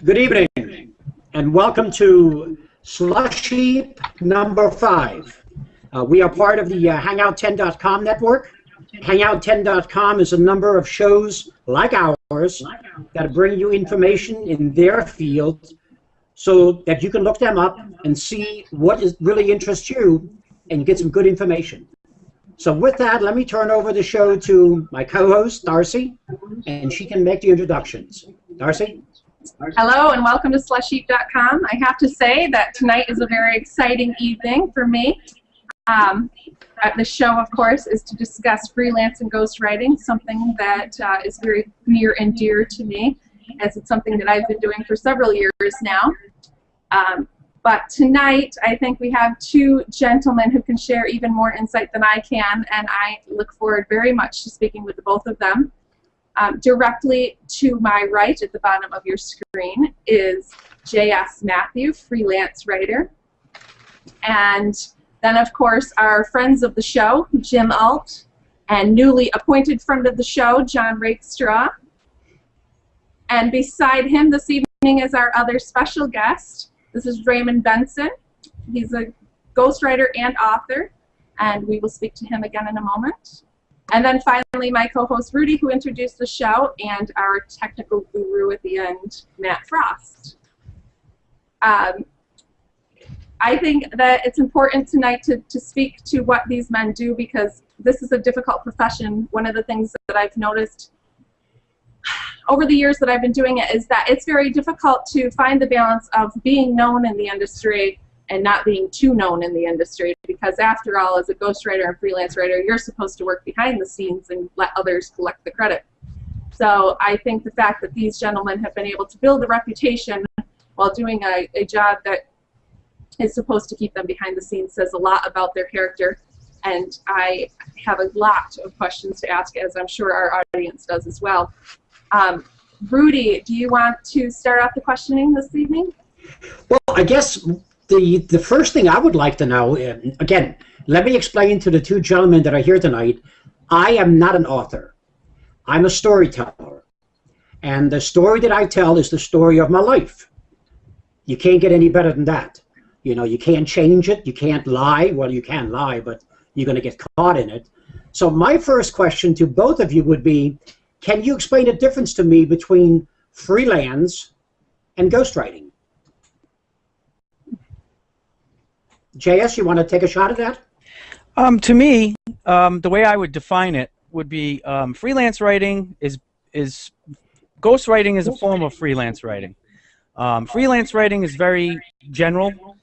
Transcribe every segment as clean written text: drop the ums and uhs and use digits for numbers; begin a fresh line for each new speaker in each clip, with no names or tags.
Good evening, and welcome to SlushHeap number 5. We are part of the Hangout10.com network. Hangout10.com is a number of shows like ours that bring you information in their field so that you can look them up and see what really interests you and get some good information. So with that, let me turn over the show to my co-host, Darcy, and she can make the introductions. Darcy?
Hello and welcome to SlushHeap.com. I have to say that tonight is a very exciting evening for me. The show, of course, is to discuss freelance and ghostwriting, something that is very near and dear to me, as it's something that I've been doing for several years now. But tonight, I think we have two gentlemen who can share even more insight than I can, and I look forward very much to speaking with the both of them. Directly to my right at the bottom of your screen is J.S. Matthew, freelance writer. And then, of course, our friends of the show, Jim Alt, and newly appointed friend of the show, John Rakestraw. And beside him this evening is our other special guest. This is Raymond Benson. He's a ghostwriter and author, and we will speak to him again in a moment. And then finally, my co-host Rudy, who introduced the show, and our technical guru at the end, Matt Frost. I think that it's important tonight to speak to what these men do, because this is a difficult profession. One of the things that I've noticed over the years that I've been doing it is that it's very difficult to find the balance of being known in the industry and not being too known in the industry, because after all, as a ghostwriter and freelance writer, you're supposed to work behind the scenes and let others collect the credit. So I think the fact that these gentlemen have been able to build a reputation while doing a job that is supposed to keep them behind the scenes says a lot about their character, and I have a lot of questions to ask, as I'm sure our audience does as well. Rudy, do you want to start off the questioning this evening?
Well, I guess the first thing I would like to know, again, let me explain to the two gentlemen that are here tonight, I am not an author. I'm a storyteller. And the story that I tell is the story of my life. You can't get any better than that. You know, you can't change it, you can't lie. Well, you can lie, but you're going to get caught in it. So my first question to both of you would be, can you explain the difference to me between freelance and ghostwriting? JS, you want to take a shot at that?
To me, the way I would define it would be freelance writing is ghostwriting is a form of freelance writing. Freelance writing is very general.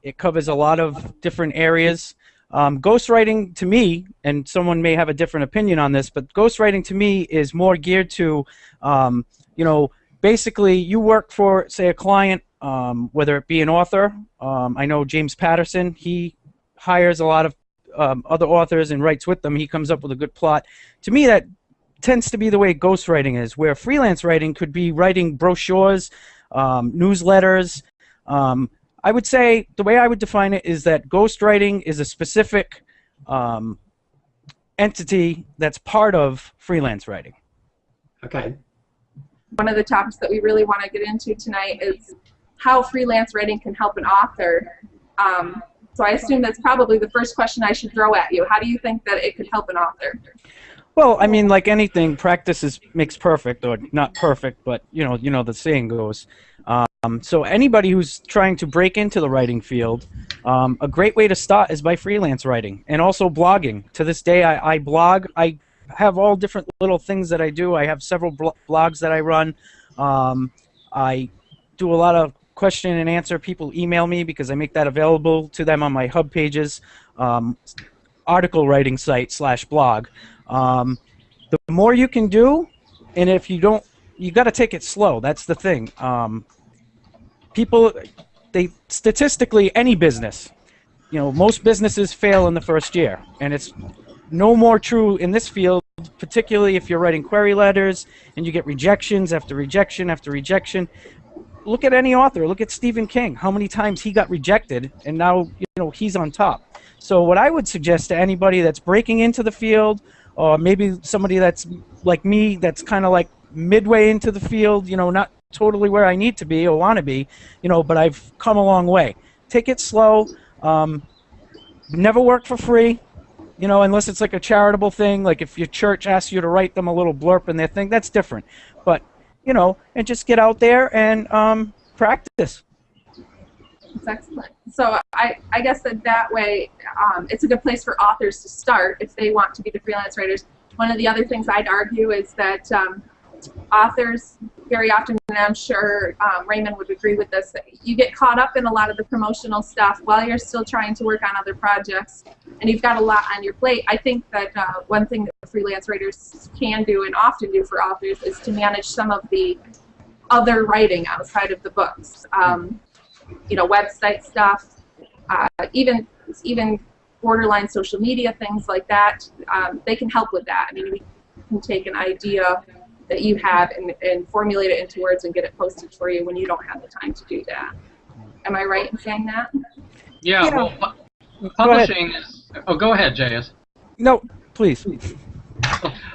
It covers a lot of different areas. Ghostwriting to me, and someone may have a different opinion on this, but ghostwriting to me is more geared to, you know, basically you work for, say, a client, whether it be an author. I know James Patterson, he hires a lot of other authors and writes with them. He comes up with a good plot. To me, that tends to be the way ghostwriting is, where freelance writing could be writing brochures, newsletters. I would say the way I would define it is that ghostwriting is a specific entity that's part of freelance writing.
Okay.
One of the topics that we really want to get into tonight is how freelance writing can help an author. So I assume that's probably the first question I should throw at you. How do you think that it could help an author?
Well, I mean, like anything, practice makes perfect, or not perfect, but you know the saying goes. So anybody who's trying to break into the writing field, a great way to start is by freelance writing, and also blogging. To this day, I blog. I have all different little things that I do. I have several blogs that I run. I do a lot of question and answer. People email me because I make that available to them on my hub pages, article writing site /blog. The more you can do, and if you don't, you got to take it slow. That's the thing. People, statistically, any business, most businesses fail in the first year, and it's no more true in this field, particularly if you're writing query letters and you get rejections after rejection after rejection. Look at any author. Look at Stephen King. How many times he got rejected, and now he's on top. So what I would suggest to anybody that's breaking into the field, or maybe somebody that's like me, that's kind of like midway into the field, not totally where I need to be or want to be, you know, but I've come a long way. Take it slow. Never work for free, you know, unless it's like a charitable thing, like if your church asks you to write them a little blurb in their thing, that's different. But, you know, and just get out there and practice.
That's excellent. So I guess that way it's a good place for authors to start if they want to be the freelance writers. One of the other things I'd argue is that authors very often, and I'm sure Raymond would agree with this, that you get caught up in a lot of the promotional stuff while you're still trying to work on other projects, and you've got a lot on your plate. I think that one thing that freelance writers can do and often do for authors is to manage some of the other writing outside of the books. You know, website stuff, even borderline social media, things like that. They can help with that. I mean, we can take an idea that you have and formulate it into words and get it posted for you when you don't have the time to do that. Am I right in saying that?
Yeah. Well, publishing is... Oh, go ahead, JS.
No, please.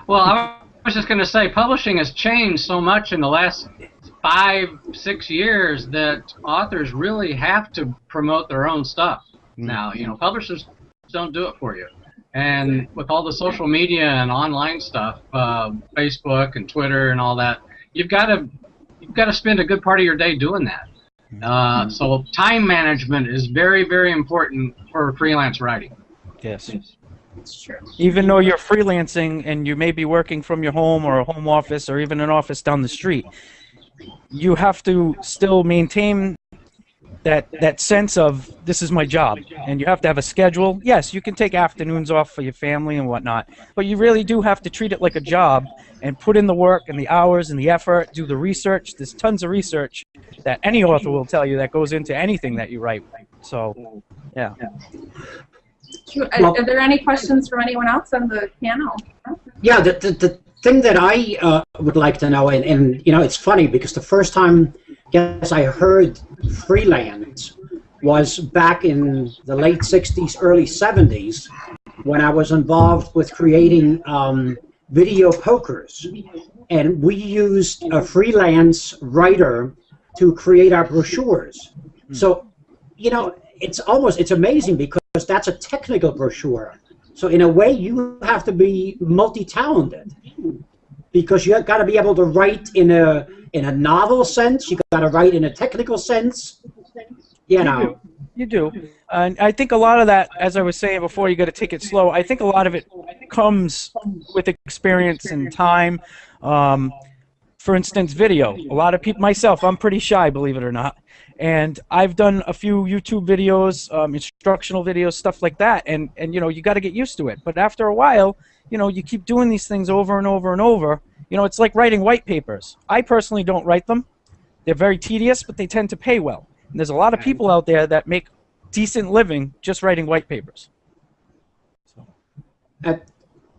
Well, I was just going to say, publishing has changed so much in the last 5-6 years that authors really have to promote their own stuff now. You know, publishers don't do it for you. And with all the social media and online stuff, Facebook and Twitter and all that, you've got to spend a good part of your day doing that. So time management is very, very important for freelance writing.
Yes.
It's true.
Even though you're freelancing and you may be working from your home or a home office or even an office down the street, you have to still maintain that sense of this is my job, and you have to have a schedule. Yes, you can take afternoons off for your family and whatnot, but you really do have to treat it like a job and put in the work and the hours and the effort, do the research. There's tons of research that any author will tell you that goes into anything that you write. So, yeah.
Are there any questions from anyone else on the panel?
Yeah, the thing that I would like to know, and you know, it's funny because the first time I heard freelance was back in the late 60s, early 70s, when I was involved with creating video pokers. And we used a freelance writer to create our brochures. So, you know, it's amazing because that's a technical brochure. So in a way, you have to be multi-talented because you've got to be able to write in a novel sense. You got to write in a technical sense. You know.
You do. And I think a lot of that, as I was saying before, you got to take it slow. I think a lot of it comes with experience and time. For instance, video. A lot of people, myself, I'm pretty shy, believe it or not. And I've done a few YouTube videos, instructional videos, stuff like that. And you know, you got to get used to it. But after a while, you know, you keep doing these things over and over and over. You know, it's like writing white papers. I personally don't write them. They're very tedious, but they tend to pay well. And there's a lot of people out there that make decent living just writing white papers. So.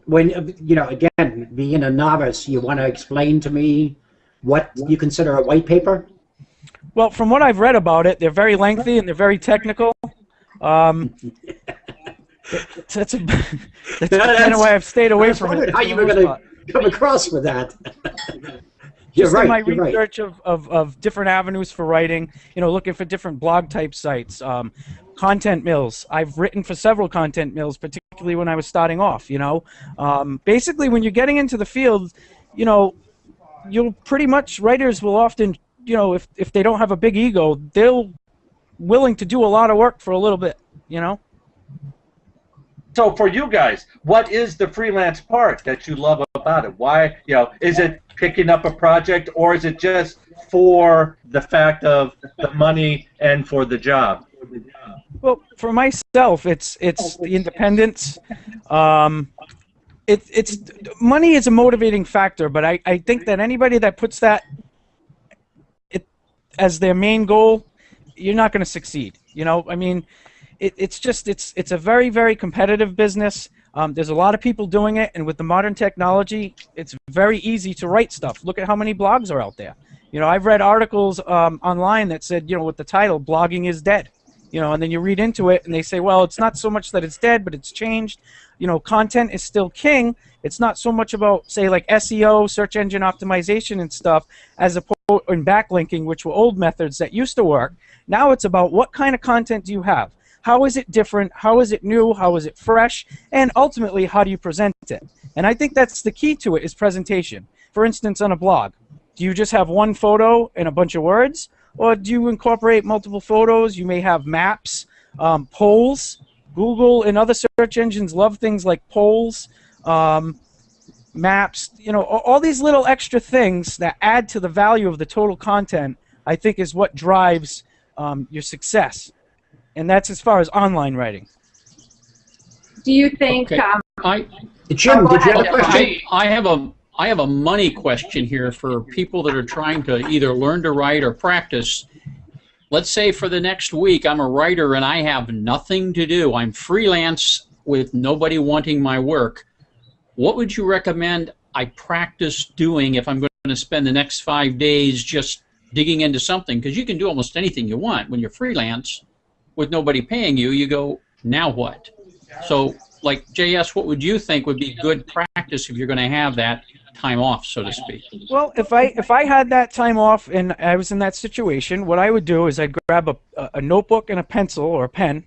When, you know, again, being a novice, you want to explain to me what you consider a white paper?
Well, from what I've read about it, they're very lengthy and they're very technical. That's kind of why I've stayed away from it.
How you were going to come across with that? You're
Just
right,
in my
you're
research
right.
of different avenues for writing, you know, looking for different blog type sites, content mills. I've written for several content mills, particularly when I was starting off, you know. Basically, when you're getting into the field, you know, you'll pretty much, writers will often, you know, if they don't have a big ego, they'll willing to do a lot of work for a little bit, you know.
So for you guys, what is the freelance part that you love about it? Why, you know, is it picking up a project, or is it just for the fact of the money and for the job?
Well, for myself, it's the independence. It's money is a motivating factor, but I think that anybody that puts that as their main goal, you're not going to succeed. You know, I mean, it's a very, very competitive business. There's a lot of people doing it, and with the modern technology, it's very easy to write stuff. Look at how many blogs are out there. You know, I've read articles online that said, you know, with the title, blogging is dead. You know, and then you read into it, and they say, well, it's not so much that it's dead, but it's changed. You know, content is still king. It's not so much about, say, like SEO, search engine optimization and stuff, as opposed in backlinking, which were old methods that used to work. Now it's about what kind of content do you have? How is it different? How is it new? How is it fresh? And ultimately, how do you present it? And I think that's the key to it, is presentation. For instance, on a blog, do you just have one photo and a bunch of words? Or do you incorporate multiple photos? You may have maps, polls. Google and other search engines love things like polls, maps, you know, all these little extra things that add to the value of the total content, I think, is what drives your success. And that's as far as online writing.
Do you think...
Okay.
Jim, did you have a question?
I have a money question here for people that are trying to either learn to write or practice. Let's say for the next week I'm a writer and I have nothing to do. I'm freelance with nobody wanting my work. What would you recommend I practice doing if I'm going to spend the next 5 days just digging into something? Because you can do almost anything you want. When you're freelance with nobody paying you, you go, now what? So, like, JS, what would you think would be good practice if you're going to have that time off, so to speak?
Well, if I had that time off and I was in that situation, what I would do is I'd grab a notebook and a pencil or a pen,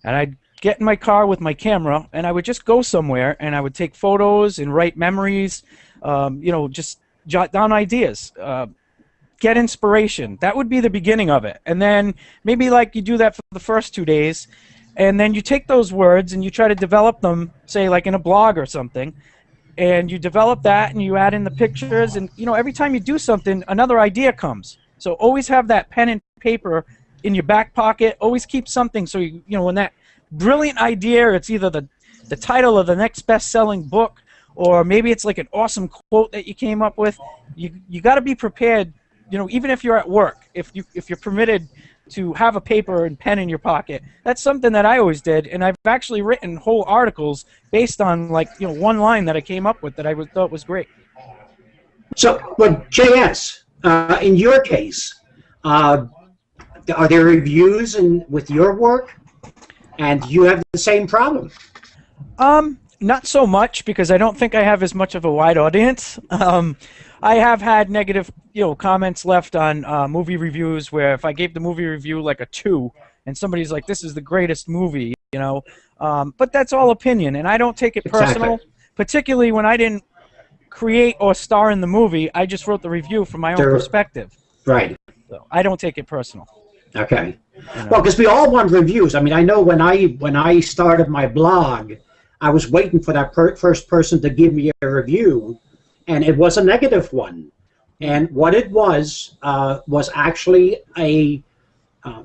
and I'd get in my car with my camera, and I would just go somewhere, and I would take photos and write memories, you know, just jot down ideas, get inspiration. That would be the beginning of it. And then maybe like you do that for the first 2 days, and then you take those words and you try to develop them, say like in a blog or something, and you develop that and you add in the pictures, and you know, every time you do something, another idea comes. So always have that pen and paper in your back pocket. Always keep something, so you know, when that brilliant idea, it's either the title of the next best-selling book, or maybe it's like an awesome quote that you came up with. You got to be prepared. You know, even if you're at work, if you're permitted to have a paper and pen in your pocket. That's something that I always did, and I've actually written whole articles based on, like, you know, one line that I came up with that I thought was great.
So, but JS, in your case, are there reviews with your work, and you have the same problem?
Not so much, because I don't think I have as much of a wide audience. I have had negative, you know, comments left on movie reviews where if I gave the movie review like a 2 and somebody's like, this is the greatest movie, you know. But that's all opinion, and I don't take it personal, particularly when I didn't create or star in the movie. I just wrote the review from my own perspective.
Right.
So I don't take it personal.
Okay. You know? Well, because we all want reviews. I mean, I know when I started my blog, I was waiting for that first person to give me a review, and it was a negative one. And what it was actually a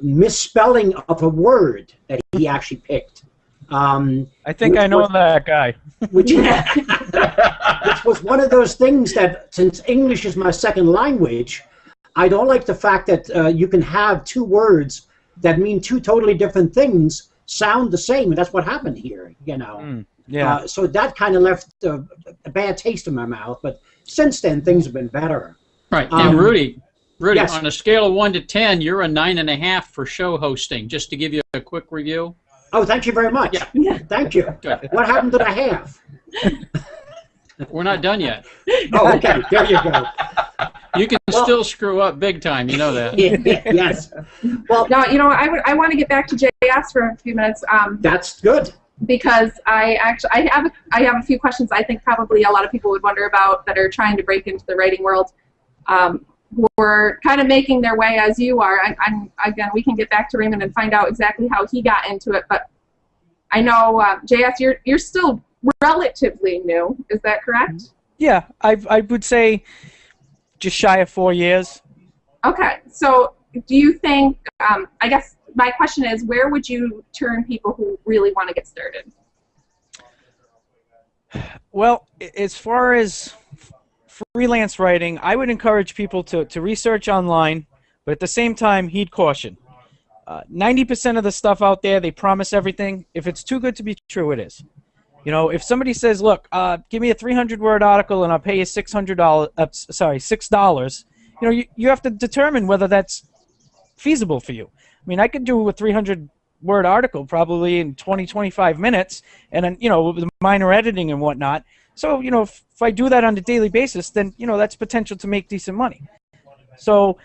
misspelling of a word that he actually picked.
I think I know that guy.
which was one of those things that, since English is my second language, I don't like the fact that you can have two words that mean two totally different things sound the same, and that's what happened here, you know.
Yeah.
So that kind of left a bad taste in my mouth, but since then things have been better.
Right. And Rudy,
yes.
On a scale of 1 to 10, you're a 9.5 for show hosting. Just to give you a quick review.
Oh, thank you very much.
Yeah.
Thank you.
Good.
What happened to the half?
We're not done yet.
Oh, okay. There you go.
You can still screw up big time. You know that.
Yes. Well,
no, you know, I want to get back to JS for a few minutes.
That's good.
Because I have a few questions I think probably a lot of people would wonder about that are trying to break into the writing world. We're kind of making their way as you are. Again, we can get back to Raymond and find out exactly how he got into it. But I know, JS, you're still relatively new. Is that correct?
Yeah, I would say just shy of 4 years.
Okay. So do you think, I guess my question is, where would you turn people who really want to get started?
Well, as far as freelance writing, I would encourage people to research online, but at the same time, heed caution. 90% of the stuff out there, they promise everything. If it's too good to be true, it is. You know, if somebody says, look, give me a 300-word article and I'll pay you $6, you know, you have to determine whether that's feasible for you. I mean, I could do a 300-word article probably in 20, 25 minutes, and then, you know, with minor editing and whatnot. So, if I do that on a daily basis, then, that's potential to make decent money. So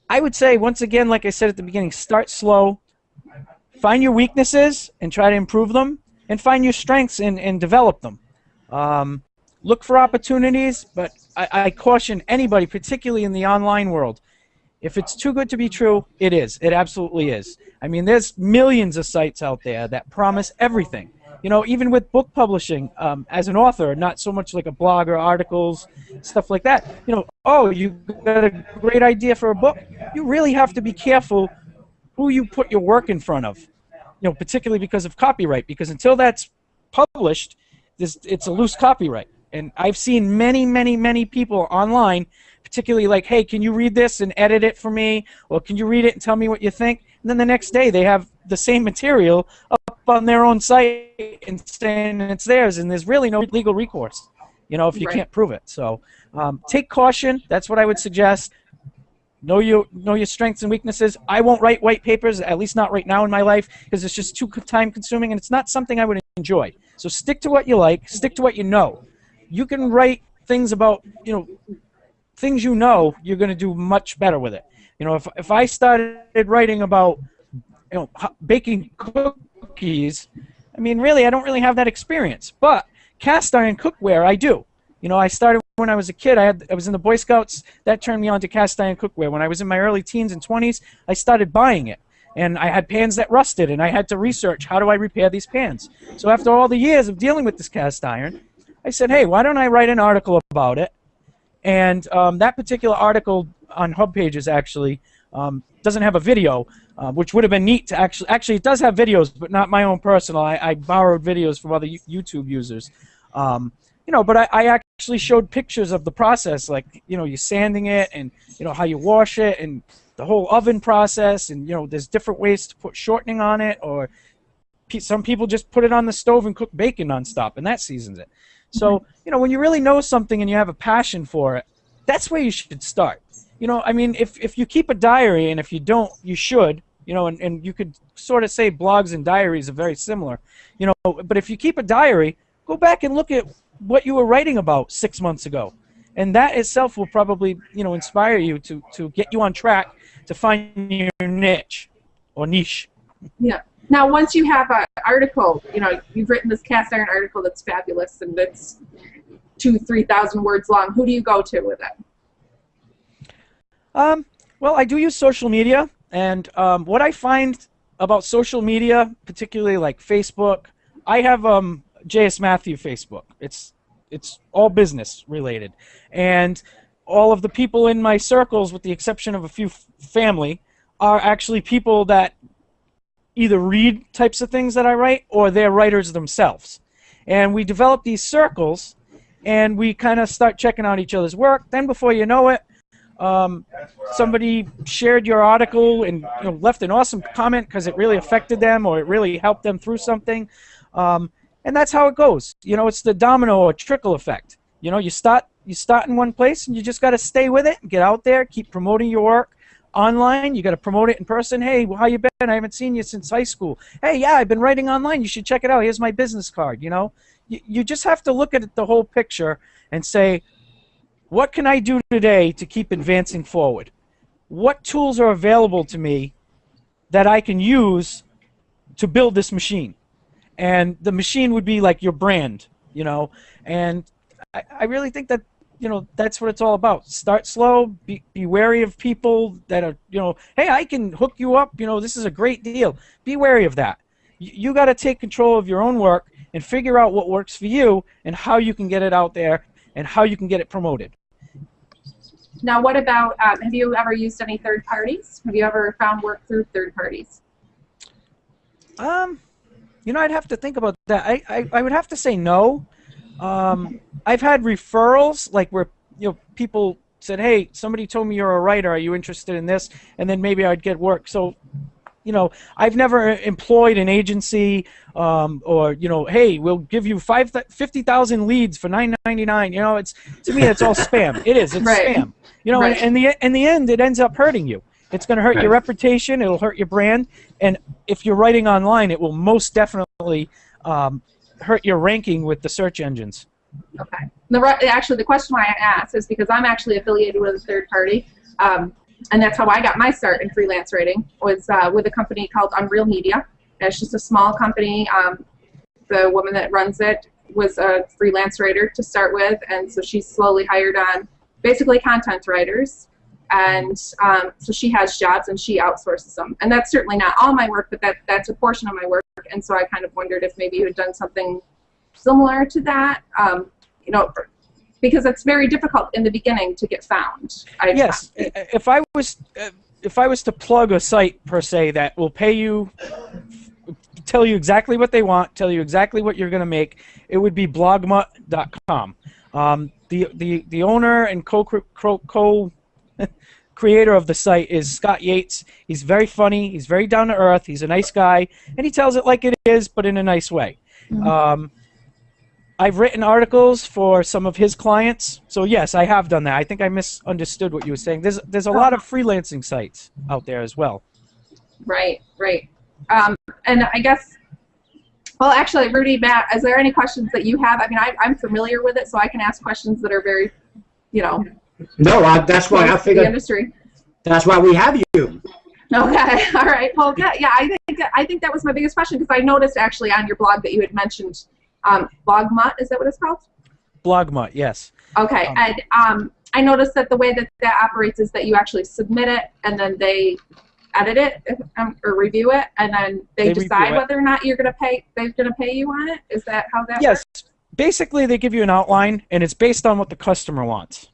I would say, once again, like I said at the beginning, start slow, find your weaknesses and try to improve them, and find your strengths and develop them. Look for opportunities, but I caution anybody, particularly in the online world, if it's too good to be true, it is. It absolutely is. I mean, there's millions of sites out there that promise everything. Even with book publishing, as an author, not so much like a blog or articles, stuff like that. Oh, you got a great idea for a book. You really have to be careful who you put your work in front of. Particularly because of copyright. Because until that's published, it's a loose copyright. And I've seen many, many, many people online, particularly like, hey, can you read this and edit it for me? Or can you read it and tell me what you think? And then the next day they have the same material up on their own site and saying it's theirs, and there's really no legal recourse, if you can't prove it. So take caution. That's what I would suggest. Know your strengths and weaknesses. I won't write white papers, at least not right now in my life, because it's just too time-consuming, and it's not something I would enjoy. So stick to what you like. Stick to what you know. You can write things about, things you're going to do much better with it. If I started writing about, baking cookies, I mean, really, I don't really have that experience. But cast iron cookware, I do. I started when I was a kid. I was in the Boy Scouts. That turned me on to cast iron cookware. When I was in my early teens and 20s, I started buying it. And I had pans that rusted, and I had to research, how do I repair these pans? So after all the years of dealing with this cast iron, I said, hey, why don't I write an article about it? And that particular article on Hub Pages actually doesn't have a video, which would have been neat to actually it does have videos, but not my own personal. I borrowed videos from other YouTube users. But I actually showed pictures of the process, like, you sanding it and, how you wash it and the whole oven process, and, there's different ways to put shortening on it, or some people just put it on the stove and cook bacon nonstop, and that seasons it. So, when you really know something and you have a passion for it, that's where you should start. I mean, if you keep a diary, and if you don't, you should, and you could sort of say blogs and diaries are very similar, but if you keep a diary, go back and look at what you were writing about 6 months ago. And that itself will probably, inspire you to get you on track to find your niche or niche.
Yeah. Now, once you have an article, you've written this cast iron article that's fabulous and that's 2,000-3,000 words long. Who do you go to with it?
Well, I do use social media, and what I find about social media, particularly like Facebook, I have J.S. Matthew Facebook. It's all business related, and all of the people in my circles, with the exception of a few family, are actually people that either read types of things that I write, or they're writers themselves. And we develop these circles, and we kind of start checking out each other's work. Then before you know it, somebody shared your article and left an awesome comment because it really affected them, or it really helped them through something. And that's how it goes. It's the domino or trickle effect. You start in one place, and you just got to stay with it and get out there, keep promoting your work online. You got to promote it in person. Hey, how you been? I haven't seen you since high school. Hey, yeah, I've been writing online. You should check it out. Here's my business card. You just have to look at the whole picture and say, what can I do today to keep advancing forward? What tools are available to me that I can use to build this machine? And the machine would be like your brand, and I really think that, that's what it's all about. Start slow, be wary of people that are, hey, I can hook you up, this is a great deal. Be wary of that. You got to take control of your own work and figure out what works for you and how you can get it out there and how you can get it promoted.
Now, what about, have you ever used any third parties? Have you ever found work through third parties?
I'd have to think about that. I would have to say no. I've had referrals, like where people said, hey, somebody told me you're a writer, are you interested in this? And then maybe I'd get work. So, I've never employed an agency, or, hey, we'll give you 50,000 leads for $9.99. It's, to me, it's all spam. It is. It's
right.
Spam.
Right.
And in the end, it ends up hurting you. It's going to hurt your reputation. It'll hurt your brand. And if you're writing online, it will most definitely hurt your ranking with the search engines.
Okay. Actually, the question why I asked is because I'm actually affiliated with a third party, and that's how I got my start in freelance writing, was with a company called Unreal Media. And it's just a small company. The woman that runs it was a freelance writer to start with, and so she slowly hired on basically content writers. And so she has jobs and she outsources them. And that's certainly not all my work, but that's a portion of my work. And so I kind of wondered if maybe you had done something similar to that, you know, because it's very difficult in the beginning to get found.
Yes, if I was to plug a site per se that will pay you, tell you exactly what they want, tell you exactly what you're going to make, it would be blogmutt.com. The owner and creator of the site is Scott Yates. He's very funny. He's very down to earth. He's a nice guy, and he tells it like it is, but in a nice way. Mm-hmm. I've written articles for some of his clients, so yes, I have done that. I think I misunderstood what you were saying. There's a lot of freelancing sites out there as well. Right.
And I guess, well, actually, Rudy, Matt, is there any questions that you have? I mean, I'm familiar with it, so I can ask questions that are very, you know.
No, that's why I figured.
The industry.
That's why we have you.
Okay. All right. Well, yeah. I think that was my biggest question, because I noticed actually on your blog that you had mentioned Blogmutt. Is that what it's called?
Blogmutt, yes.
Okay. And I noticed that the way that operates is that you actually submit it, and then they edit it or review it, and then they decide whether or not they're going to pay you on it. Is that how that works?
Yes. Basically, they give you an outline, and it's based on what the customer wants.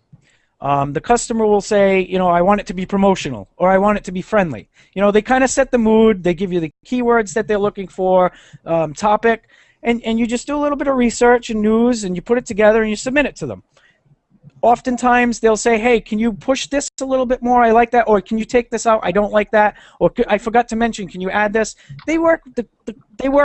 The customer will say, you know, I want it to be promotional, or I want it to be friendly. You know, they kind of set the mood. They give you the keywords that they're looking for, topic, and you just do a little bit of research and news, and you put it together and you submit it to them. Oftentimes, they'll say, hey, can you push this a little bit more? I like that. Or can you take this out? I don't like that. Or I forgot to mention, can you add this? They work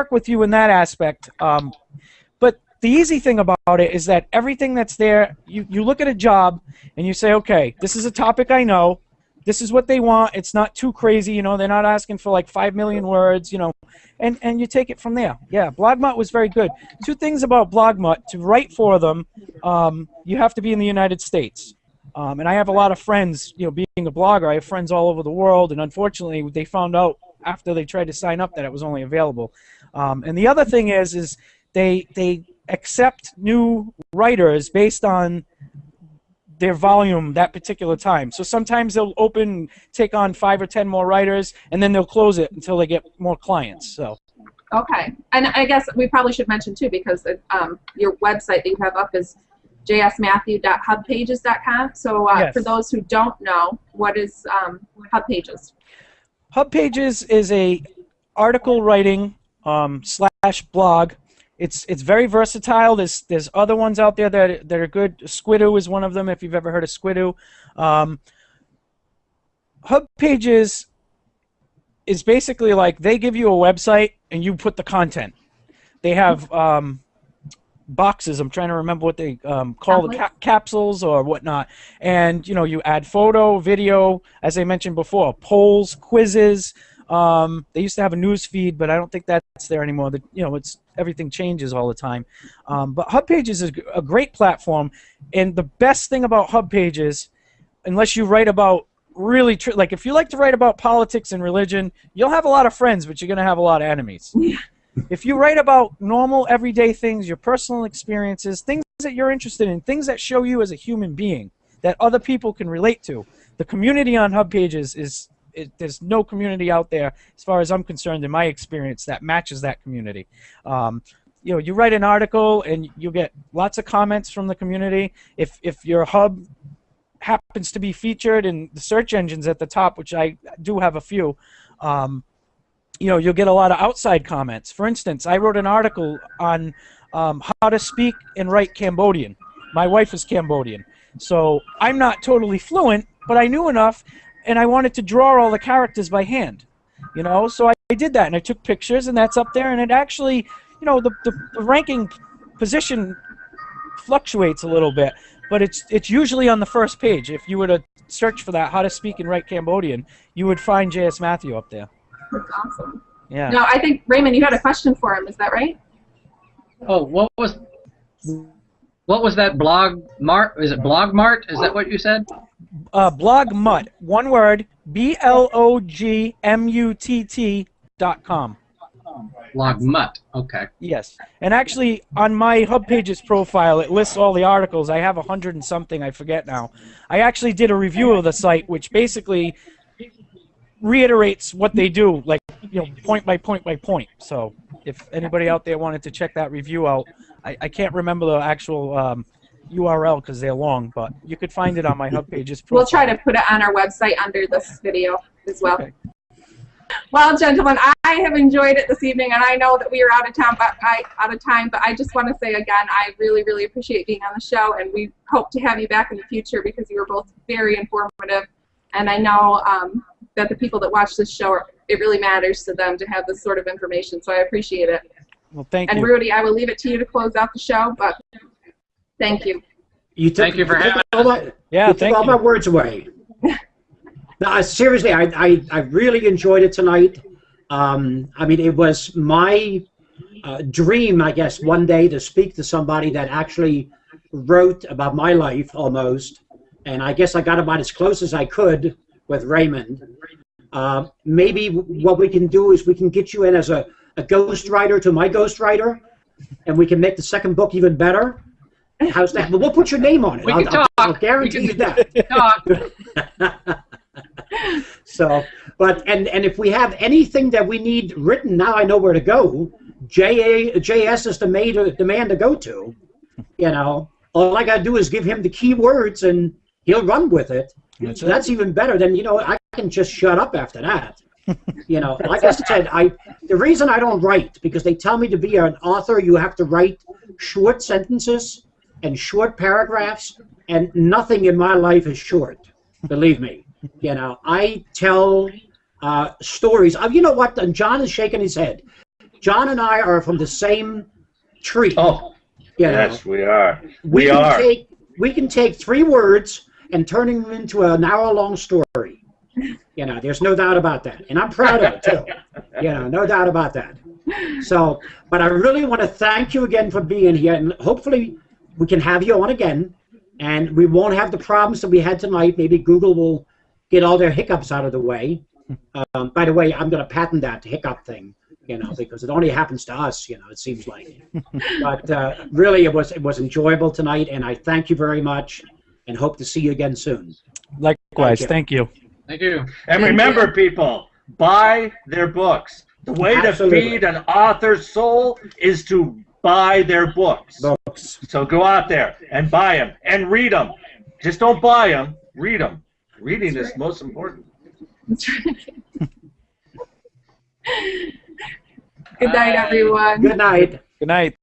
with you in that aspect. But the easy thing about it is that everything that's there, you look at a job and you say, okay, this is a topic I know. This is what they want. It's not too crazy, you know. They're not asking for like 5 million words, you know, and you take it from there. Yeah, Blogmutt was very good. Two things about Blogmutt: to write for them, you have to be in the United States. And I have a lot of friends, you know, being a blogger. I have friends all over the world, and unfortunately, they found out after they tried to sign up that it was only available. And the other thing is they accept new writers based on their volume that particular time. So sometimes they'll take on 5 or 10 more writers, and then they'll close it until they get more clients. So.
Okay, and I guess we probably should mention too, because your website that you have up is jsmatthew.hubpages.com. So yes. For those who don't know, what is HubPages?
HubPages is a article writing / blog. It's very versatile. There's other ones out there that are good. Squidoo is one of them, if you've ever heard of Squidoo. HubPages is basically like they give you a website and you put the content. They have boxes. I'm trying to remember what they call the capsules or whatnot. And you know, you add photo, video, as I mentioned before, polls, quizzes. They used to have a news feed, but I don't think that's there anymore. You know, everything changes all the time. But HubPages is a great platform, and the best thing about HubPages, unless you write about really like if you like to write about politics and religion, you'll have a lot of friends, but you're going to have a lot of enemies. If you write about normal, everyday things, your personal experiences, things that you're interested in, things that show you as a human being that other people can relate to, the community on HubPages there's no community out there, as far as I'm concerned, in my experience, that matches that community. You know, you write an article and you get lots of comments from the community. If your hub happens to be featured in the search engines at the top, which I do have a few, you know, you'll get a lot of outside comments. For instance, I wrote an article on how to speak and write Cambodian. My wife is Cambodian, so I'm not totally fluent, but I knew enough. And I wanted to draw all the characters by hand, you know, so I did that, and I took pictures, and that's up there, and it actually, you know, the ranking position fluctuates a little bit, but it's usually on the first page. If you were to search for that, how to speak and write Cambodian, you would find J.S. Matthew up there.
That's awesome.
Yeah.
Now, I think, Raymond, you had a question for him, is that right?
Oh, what was... What was that blog mart? Is it Blog Mart? Is that what you said?
Blogmutt, one word, BLOGMUTT.com.
Blogmutt. Okay.
Yes, and actually on my Hub Pages profile, it lists all the articles. I have 100 and something, I forget now. I actually did a review of the site, which basically reiterates what they do, like, you know, point by point by point. So if anybody out there wanted to check that review out, I can't remember the actual URL because they're long, but you could find it on my Hub Pages profile.
We'll try to put it on our website under this video as well.
Okay.
Well, gentlemen, I have enjoyed it this evening, and I know that we are out of time, but I just want to say again, I really, really appreciate being on the show, and we hope to have you back in the future because you were both very informative, and I know that the people that watch this show, it really matters to them to have this sort of information, so I appreciate it.
Well, thank you.
And Rudy, I will leave it to you to close out the show, but thank you.
Thank you for having us.
Yeah,
you took
thank
all
you.
my words away. No, seriously, I really enjoyed it tonight. I mean, it was my dream, I guess, one day to speak to somebody that actually wrote about my life almost, and I guess I got about as close as I could with Raymond. Maybe what we can do is we can get you in as a ghostwriter to my ghostwriter, and we can make the second book even better. How's that? Well, we'll put your name on it.
We can talk.
I'll guarantee you that.
Talk.
So, but and if we have anything that we need written, now I know where to go. JS is the man to go to. You know, all I gotta do is give him the keywords and he'll run with it. So that's even better than, you know, I can just shut up after that. You know, like I said, the reason I don't write, because they tell me to be an author, you have to write short sentences and short paragraphs, and nothing in my life is short. Believe me. You know, I tell stories. You know what? And John is shaking his head. John and I are from the same tree.
Oh, yes, we are. We
can take 3 words and turn them into an hour-long story. You know, there's no doubt about that. And I'm proud of it, too. You know, no doubt about that. So, but I really want to thank you again for being here, and hopefully we can have you on again, and we won't have the problems that we had tonight. Maybe Google will get all their hiccups out of the way. By the way, I'm going to patent that hiccup thing, you know, because it only happens to us, you know, it seems like. But really, it was enjoyable tonight, and I thank you very much, and hope to see you again soon.
Likewise, thank you.
Thank you.
And remember, people, buy their books. The way
Absolutely.
to feed an author's soul is to buy their books. So go out there and buy them and read them. Just don't buy them, read them. Reading is most important.
That's right. Good night, everyone.
Good night.
Good night.